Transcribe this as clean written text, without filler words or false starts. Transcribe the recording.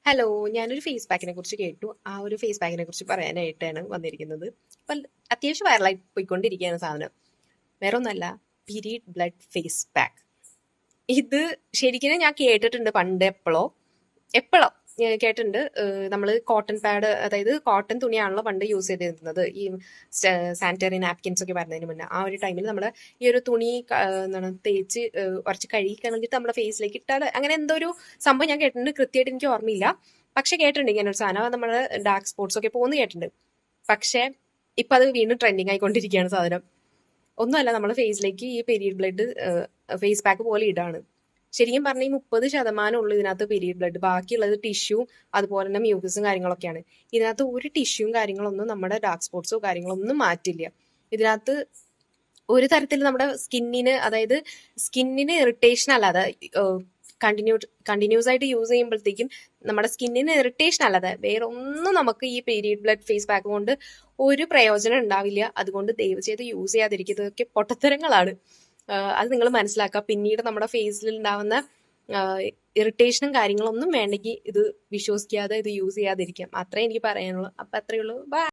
Hello, ഞാനൊരു face പാക്കിനെ കുറിച്ച് കേട്ടു. ആ ഒരു ഫേസ് പാക്കിനെ കുറിച്ച് പറയാനായിട്ടാണ് വന്നിരിക്കുന്നത്. ഇപ്പം അത്യാവശ്യം വൈറലായി പോയിക്കൊണ്ടിരിക്കുകയാണ് സാധനം. വേറെ ഒന്നല്ല, പീരീഡ് ബ്ലഡ് ഫേസ് പാക്ക്. ഇത് ശരിക്കും ഞാൻ കേട്ടിട്ടുണ്ട് പണ്ട് എപ്പോഴോ കേട്ടിട്ടുണ്ട്. നമ്മൾ കോട്ടൺ പാഡ്, അതായത് കോട്ടൺ തുണിയാണല്ലോ പണ്ട് യൂസ് ചെയ്തിരുന്നത് ഈ സാനിറ്ററി നാപ്കിൻസ് ഒക്കെ വരുന്നതിന് മുന്നേ. ആ ഒരു ടൈമിൽ നമ്മൾ ഈ ഒരു തുണി എന്താണ് തേച്ച് കുറച്ച് കഴുകി കളഞ്ഞിട്ട് നമ്മുടെ ഫേസിലേക്ക് ഇട്ടാൽ അങ്ങനെ എന്തോ ഒരു സംഭവം ഞാൻ കേട്ടിട്ടുണ്ട്. കൃത്യമായിട്ട് എനിക്ക് ഓർമ്മയില്ല, പക്ഷെ കേട്ടിട്ടുണ്ട് ഇങ്ങനെ ഒരു സാധനം. നമ്മുടെ ഡാർക്ക് സ്പോട്ട്സ് ഒക്കെ പോകുന്നു കേട്ടിട്ടുണ്ട്. പക്ഷെ ഇപ്പൊ അത് വീണ്ടും ട്രെൻഡിങ് ആയിക്കൊണ്ടിരിക്കുകയാണ് സാധനം. ഒന്നുമല്ല, നമ്മുടെ ഫേസിലേക്ക് ഈ പീരീഡ് ബ്ലഡ് ഫേസ് പാക്ക് പോലെ ഇടാണ്. ശരിക്കും പറഞ്ഞാൽ ഈ 30% ഉള്ളു ഇതിനകത്ത് പീരീഡ് ബ്ലഡ്. ബാക്കിയുള്ളത് ടിഷ്യൂ, അതുപോലെ തന്നെ മ്യൂക്കസും കാര്യങ്ങളൊക്കെയാണ്. ഇതിനകത്ത് ഒരു ടിഷ്യൂവും കാര്യങ്ങളൊന്നും നമ്മുടെ ഡാർക്ക് സ്പോട്ട്സോ കാര്യങ്ങളൊന്നും മാറ്റില്ല. ഇതിനകത്ത് ഒരു തരത്തിൽ നമ്മുടെ സ്കിന്നിന്, അതായത് സ്കിന്നിന് ഇറിറ്റേഷൻ അല്ലാതെ കണ്ടിന്യൂസ് ആയിട്ട് യൂസ് ചെയ്യുമ്പോഴത്തേക്കും നമ്മുടെ സ്കിന്നിന് ഇറിറ്റേഷൻ അല്ലാതെ വേറെ ഒന്നും നമുക്ക് ഈ പീരീഡ് ബ്ലഡ് ഫേസ് പാക്ക് കൊണ്ട് ഒരു പ്രയോജനം ഉണ്ടാവില്ല. അതുകൊണ്ട് ദയവ് ചെയ്ത് യൂസ് ചെയ്യാതിരിക്കുന്നതൊക്കെ പൊട്ടത്തരങ്ങളാണ്. അത് നിങ്ങൾ മനസ്സിലാക്കുക. പിന്നീട് നമ്മുടെ ഫേസിൽ ഉണ്ടാവുന്ന ഇറിറ്റേഷനും കാര്യങ്ങളൊന്നും വേണ്ടെങ്കിൽ ഇത് വിശ്വസിക്കാതെ ഇത് യൂസ് ചെയ്യാതിരിക്കാം. അത്രേ എനിക്ക് പറയാനുള്ളൂ. അപ്പൊ അത്രയേ ഉള്ളൂ. ബൈ.